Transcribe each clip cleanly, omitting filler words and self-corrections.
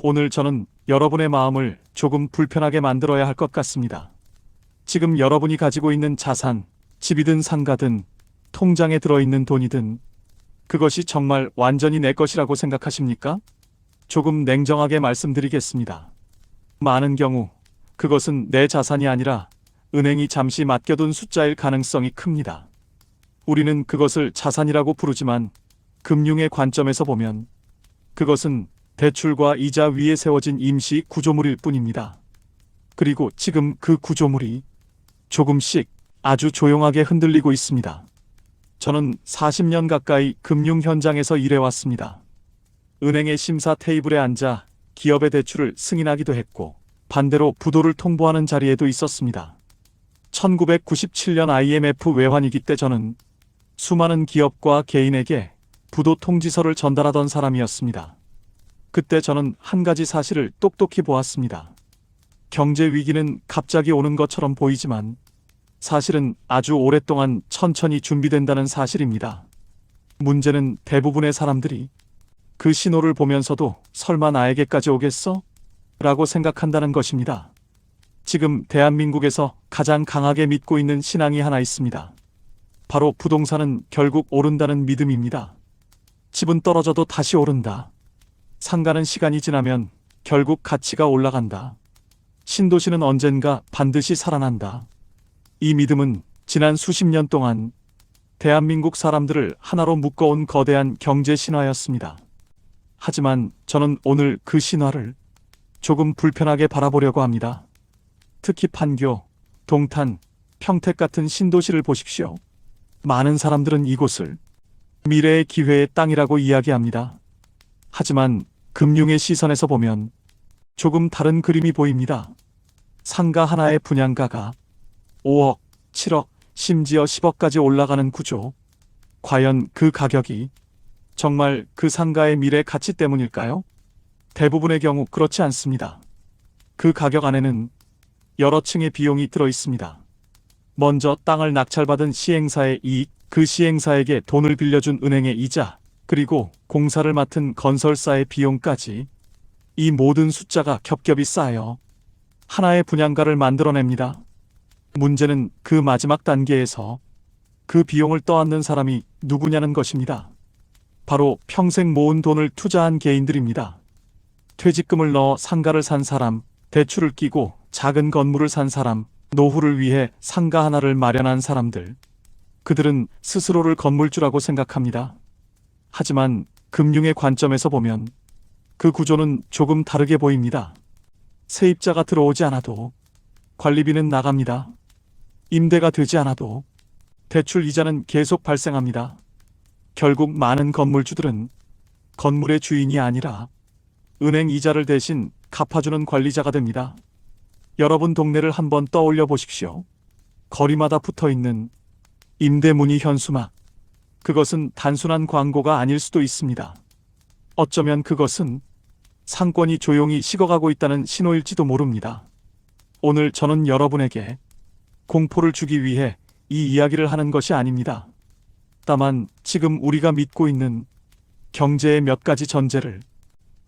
오늘 저는 여러분의 마음을 조금 불편하게 만들어야 할 것 같습니다. 지금 여러분이 가지고 있는 자산, 집이든 상가든 통장에 들어있는 돈이든 그것이 정말 완전히 내 것이라고 생각하십니까? 조금 냉정하게 말씀드리겠습니다. 많은 경우 그것은 내 자산이 아니라 은행이 잠시 맡겨둔 숫자일 가능성이 큽니다. 우리는 그것을 자산이라고 부르지만 금융의 관점에서 보면 그것은 대출과 이자 위에 세워진 임시 구조물일 뿐입니다. 그리고 지금 그 구조물이 조금씩 아주 조용하게 흔들리고 있습니다. 저는 40년 가까이 금융 현장에서 일해왔습니다. 은행의 심사 테이블에 앉아 기업의 대출을 승인하기도 했고 반대로 부도를 통보하는 자리에도 있었습니다. 1997년 IMF 외환위기 때 저는 수많은 기업과 개인에게 부도 통지서를 전달하던 사람이었습니다. 그때 저는 한 가지 사실을 똑똑히 보았습니다. 경제 위기는 갑자기 오는 것처럼 보이지만 사실은 아주 오랫동안 천천히 준비된다는 사실입니다. 문제는 대부분의 사람들이 그 신호를 보면서도 설마 나에게까지 오겠어? 라고 생각한다는 것입니다. 지금 대한민국에서 가장 강하게 믿고 있는 신앙이 하나 있습니다. 바로 부동산은 결국 오른다는 믿음입니다. 집은 떨어져도 다시 오른다. 상가는 시간이 지나면 결국 가치가 올라간다. 신도시는 언젠가 반드시 살아난다. 이 믿음은 지난 수십 년 동안 대한민국 사람들을 하나로 묶어온 거대한 경제 신화였습니다. 하지만 저는 오늘 그 신화를 조금 불편하게 바라보려고 합니다. 특히 판교, 동탄, 평택 같은 신도시를 보십시오. 많은 사람들은 이곳을 미래의 기회의 땅이라고 이야기합니다. 하지만 금융의 시선에서 보면 조금 다른 그림이 보입니다. 상가 하나의 분양가가 5억, 7억, 심지어 10억까지 올라가는 구조. 과연 그 가격이 정말 그 상가의 미래 가치 때문일까요? 대부분의 경우 그렇지 않습니다. 그 가격 안에는 여러 층의 비용이 들어 있습니다. 먼저 땅을 낙찰받은 시행사의 이익, 그 시행사에게 돈을 빌려준 은행의 이자, 그리고 공사를 맡은 건설사의 비용까지 이 모든 숫자가 겹겹이 쌓여 하나의 분양가를 만들어냅니다. 문제는 그 마지막 단계에서 그 비용을 떠안는 사람이 누구냐는 것입니다. 바로 평생 모은 돈을 투자한 개인들입니다. 퇴직금을 넣어 상가를 산 사람, 대출을 끼고 작은 건물을 산 사람, 노후를 위해 상가 하나를 마련한 사람들. 그들은 스스로를 건물주라고 생각합니다. 하지만 금융의 관점에서 보면 그 구조는 조금 다르게 보입니다. 세입자가 들어오지 않아도 관리비는 나갑니다. 임대가 되지 않아도 대출 이자는 계속 발생합니다. 결국 많은 건물주들은 건물의 주인이 아니라 은행 이자를 대신 갚아주는 관리자가 됩니다. 여러분 동네를 한번 떠올려 보십시오. 거리마다 붙어있는 임대문의 현수막. 그것은 단순한 광고가 아닐 수도 있습니다. 어쩌면 그것은 상권이 조용히 식어가고 있다는 신호일지도 모릅니다. 오늘 저는 여러분에게 공포를 주기 위해 이 이야기를 하는 것이 아닙니다. 다만 지금 우리가 믿고 있는 경제의 몇 가지 전제를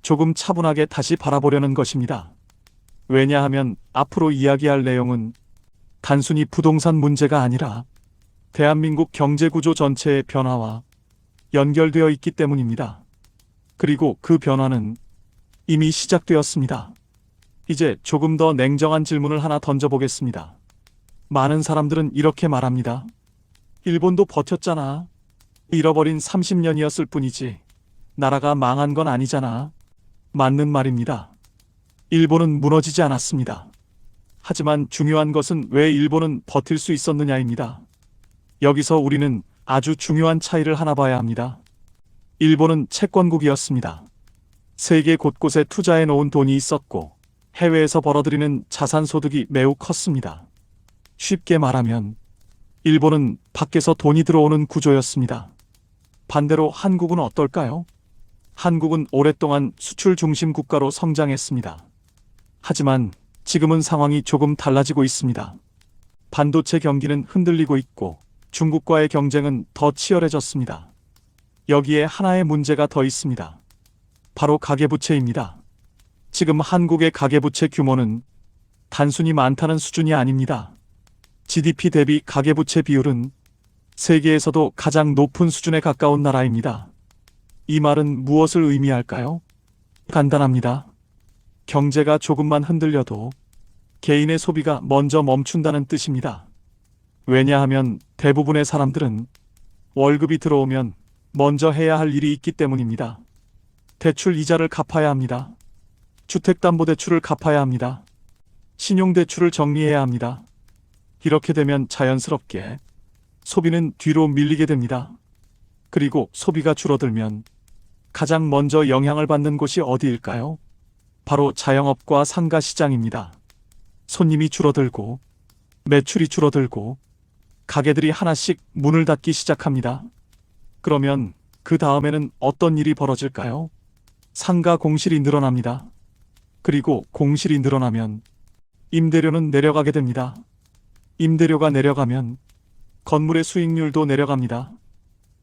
조금 차분하게 다시 바라보려는 것입니다. 왜냐하면 앞으로 이야기할 내용은 단순히 부동산 문제가 아니라 대한민국 경제구조 전체의 변화와 연결되어 있기 때문입니다. 그리고 그 변화는 이미 시작되었습니다. 이제 조금 더 냉정한 질문을 하나 던져보겠습니다. 많은 사람들은 이렇게 말합니다. 일본도 버텼잖아. 잃어버린 30년이었을 뿐이지 나라가 망한 건 아니잖아. 맞는 말입니다. 일본은 무너지지 않았습니다. 하지만 중요한 것은 왜 일본은 버틸 수 있었느냐입니다. 여기서 우리는 아주 중요한 차이를 하나 봐야 합니다. 일본은 채권국이었습니다. 세계 곳곳에 투자해 놓은 돈이 있었고 해외에서 벌어들이는 자산 소득이 매우 컸습니다. 쉽게 말하면 일본은 밖에서 돈이 들어오는 구조였습니다. 반대로 한국은 어떨까요? 한국은 오랫동안 수출 중심 국가로 성장했습니다. 하지만 지금은 상황이 조금 달라지고 있습니다. 반도체 경기는 흔들리고 있고 중국과의 경쟁은 더 치열해졌습니다. 여기에 하나의 문제가 더 있습니다. 바로 가계부채입니다. 지금 한국의 가계부채 규모는 단순히 많다는 수준이 아닙니다. GDP 대비 가계부채 비율은 세계에서도 가장 높은 수준에 가까운 나라입니다. 이 말은 무엇을 의미할까요? 간단합니다. 경제가 조금만 흔들려도 개인의 소비가 먼저 멈춘다는 뜻입니다. 왜냐하면 대부분의 사람들은 월급이 들어오면 먼저 해야 할 일이 있기 때문입니다. 대출 이자를 갚아야 합니다. 주택담보대출을 갚아야 합니다. 신용대출을 정리해야 합니다. 이렇게 되면 자연스럽게 소비는 뒤로 밀리게 됩니다. 그리고 소비가 줄어들면 가장 먼저 영향을 받는 곳이 어디일까요? 바로 자영업과 상가시장입니다. 손님이 줄어들고 매출이 줄어들고 가게들이 하나씩 문을 닫기 시작합니다. 그러면 그 다음에는 어떤 일이 벌어질까요? 상가 공실이 늘어납니다. 그리고 공실이 늘어나면 임대료는 내려가게 됩니다. 임대료가 내려가면 건물의 수익률도 내려갑니다.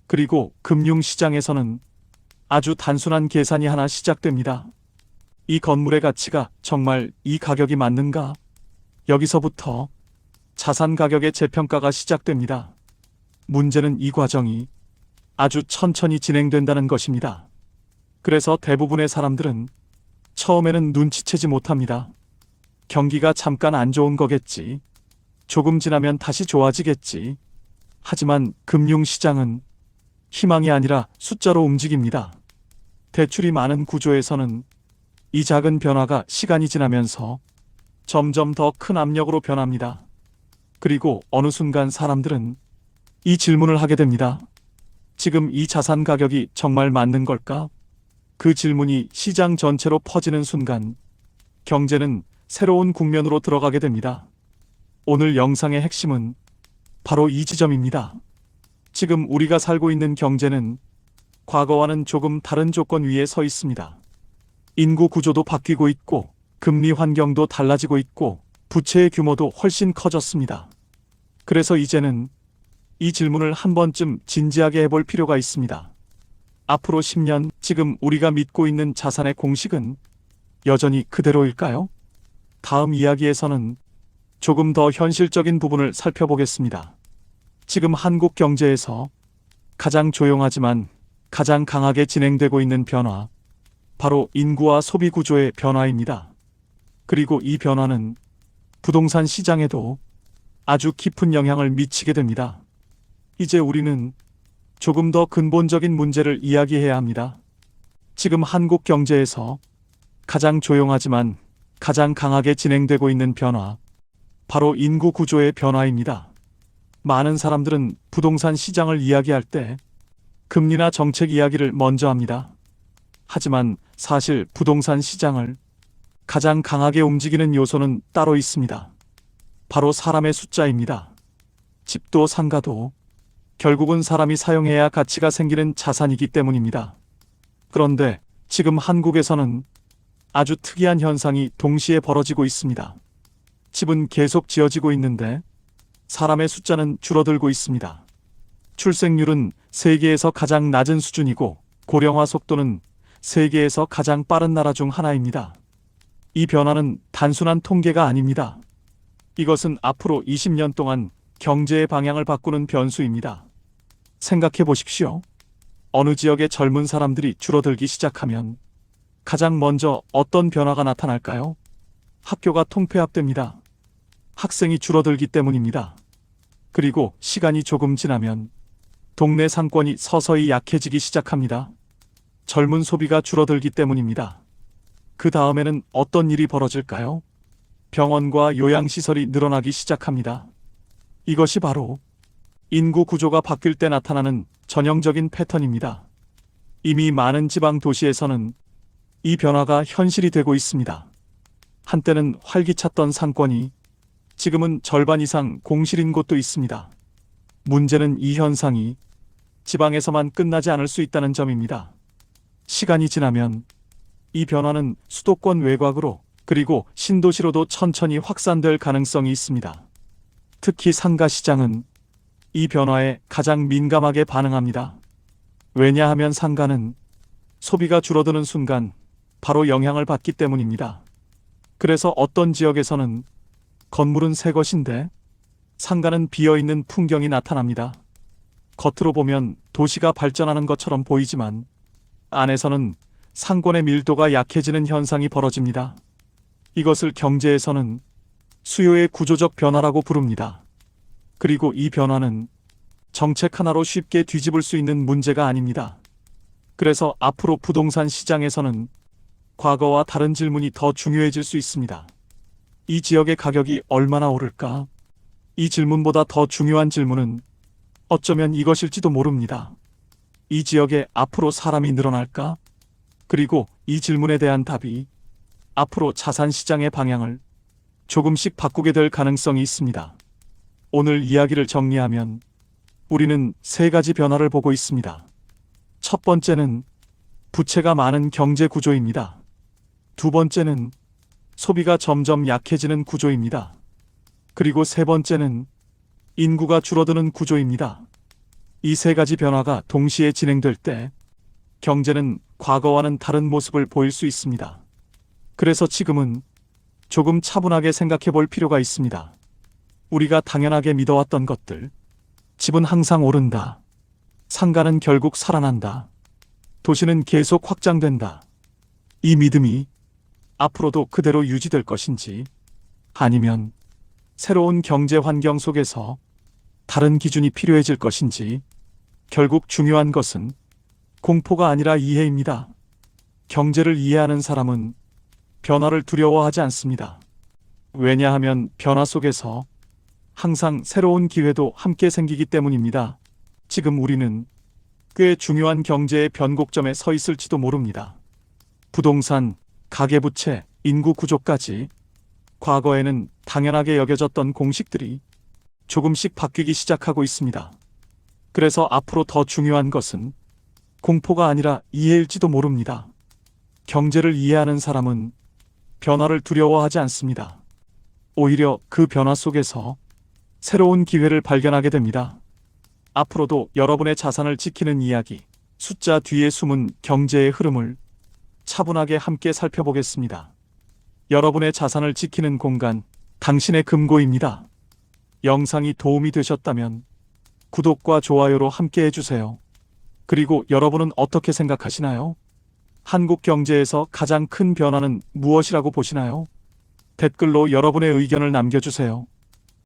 그리고 금융시장에서는 아주 단순한 계산이 하나 시작됩니다. 이 건물의 가치가 정말 이 가격이 맞는가? 여기서부터 자산 가격의 재평가가 시작됩니다. 문제는 이 과정이 아주 천천히 진행된다는 것입니다. 그래서 대부분의 사람들은 처음에는 눈치채지 못합니다. 경기가 잠깐 안 좋은 거겠지. 조금 지나면 다시 좋아지겠지. 하지만 금융시장은 희망이 아니라 숫자로 움직입니다. 대출이 많은 구조에서는 이 작은 변화가 시간이 지나면서 점점 더 큰 압력으로 변합니다. 그리고 어느 순간 사람들은 이 질문을 하게 됩니다. 지금 이 자산 가격이 정말 맞는 걸까? 그 질문이 시장 전체로 퍼지는 순간 경제는 새로운 국면으로 들어가게 됩니다. 오늘 영상의 핵심은 바로 이 지점입니다. 지금 우리가 살고 있는 경제는 과거와는 조금 다른 조건 위에 서 있습니다. 인구 구조도 바뀌고 있고 금리 환경도 달라지고 있고 부채의 규모도 훨씬 커졌습니다. 그래서 이제는 이 질문을 한 번쯤 진지하게 해볼 필요가 있습니다. 앞으로 10년 지금 우리가 믿고 있는 자산의 공식은 여전히 그대로일까요? 다음 이야기에서는 조금 더 현실적인 부분을 살펴보겠습니다. 지금 한국 경제에서 가장 조용하지만 가장 강하게 진행되고 있는 변화, 바로 인구와 소비 구조의 변화입니다. 그리고 이 변화는 부동산 시장에도 아주 깊은 영향을 미치게 됩니다. 이제 우리는 조금 더 근본적인 문제를 이야기해야 합니다. 지금 한국 경제에서 가장 조용하지만 가장 강하게 진행되고 있는 변화, 바로 인구 구조의 변화입니다. 많은 사람들은 부동산 시장을 이야기할 때 금리나 정책 이야기를 먼저 합니다. 하지만 사실 부동산 시장을 가장 강하게 움직이는 요소는 따로 있습니다. 바로 사람의 숫자입니다. 집도 상가도 결국은 사람이 사용해야 가치가 생기는 자산이기 때문입니다. 그런데 지금 한국에서는 아주 특이한 현상이 동시에 벌어지고 있습니다. 집은 계속 지어지고 있는데 사람의 숫자는 줄어들고 있습니다. 출생률은 세계에서 가장 낮은 수준이고 고령화 속도는 세계에서 가장 빠른 나라 중 하나입니다. 이 변화는 단순한 통계가 아닙니다. 이것은 앞으로 20년 동안 경제의 방향을 바꾸는 변수입니다. 생각해 보십시오. 어느 지역의 젊은 사람들이 줄어들기 시작하면 가장 먼저 어떤 변화가 나타날까요? 학교가 통폐합됩니다. 학생이 줄어들기 때문입니다. 그리고 시간이 조금 지나면 동네 상권이 서서히 약해지기 시작합니다. 젊은 소비가 줄어들기 때문입니다. 그 다음에는 어떤 일이 벌어질까요? 병원과 요양시설이 늘어나기 시작합니다. 이것이 바로 인구 구조가 바뀔 때 나타나는 전형적인 패턴입니다. 이미 많은 지방 도시에서는 이 변화가 현실이 되고 있습니다. 한때는 활기찼던 상권이 지금은 절반 이상 공실인 곳도 있습니다. 문제는 이 현상이 지방에서만 끝나지 않을 수 있다는 점입니다. 시간이 지나면 이 변화는 수도권 외곽으로 그리고 신도시로도 천천히 확산될 가능성이 있습니다. 특히 상가 시장은 이 변화에 가장 민감하게 반응합니다. 왜냐하면 상가는 소비가 줄어드는 순간 바로 영향을 받기 때문입니다. 그래서 어떤 지역에서는 건물은 새 것인데 상가는 비어있는 풍경이 나타납니다. 겉으로 보면 도시가 발전하는 것처럼 보이지만 안에서는 상권의 밀도가 약해지는 현상이 벌어집니다. 이것을 경제에서는 수요의 구조적 변화라고 부릅니다. 그리고 이 변화는 정책 하나로 쉽게 뒤집을 수 있는 문제가 아닙니다. 그래서 앞으로 부동산 시장에서는 과거와 다른 질문이 더 중요해질 수 있습니다. 이 지역의 가격이 얼마나 오를까? 이 질문보다 더 중요한 질문은 어쩌면 이것일지도 모릅니다. 이 지역에 앞으로 사람이 늘어날까? 그리고 이 질문에 대한 답이 앞으로 자산 시장의 방향을 조금씩 바꾸게 될 가능성이 있습니다. 오늘 이야기를 정리하면 우리는 세 가지 변화를 보고 있습니다. 첫 번째는 부채가 많은 경제 구조입니다. 두 번째는 소비가 점점 약해지는 구조입니다. 그리고 세 번째는 인구가 줄어드는 구조입니다. 이 세 가지 변화가 동시에 진행될 때 경제는 과거와는 다른 모습을 보일 수 있습니다. 그래서 지금은 조금 차분하게 생각해 볼 필요가 있습니다. 우리가 당연하게 믿어왔던 것들, 집은 항상 오른다. 상가는 결국 살아난다. 도시는 계속 확장된다. 이 믿음이 앞으로도 그대로 유지될 것인지, 아니면 새로운 경제 환경 속에서 다른 기준이 필요해질 것인지, 결국 중요한 것은 공포가 아니라 이해입니다. 경제를 이해하는 사람은 변화를 두려워하지 않습니다. 왜냐하면 변화 속에서 항상 새로운 기회도 함께 생기기 때문입니다. 지금 우리는 꽤 중요한 경제의 변곡점에 서 있을지도 모릅니다. 부동산, 가계부채, 인구 구조까지 과거에는 당연하게 여겨졌던 공식들이 조금씩 바뀌기 시작하고 있습니다. 그래서 앞으로 더 중요한 것은 공포가 아니라 이해일지도 모릅니다. 경제를 이해하는 사람은 변화를 두려워하지 않습니다. 오히려 그 변화 속에서 새로운 기회를 발견하게 됩니다. 앞으로도 여러분의 자산을 지키는 이야기, 숫자 뒤에 숨은 경제의 흐름을 차분하게 함께 살펴보겠습니다. 여러분의 자산을 지키는 공간, 당신의 금고입니다. 영상이 도움이 되셨다면 구독과 좋아요로 함께 해주세요. 그리고 여러분은 어떻게 생각하시나요? 한국 경제에서 가장 큰 변화는 무엇이라고 보시나요? 댓글로 여러분의 의견을 남겨주세요.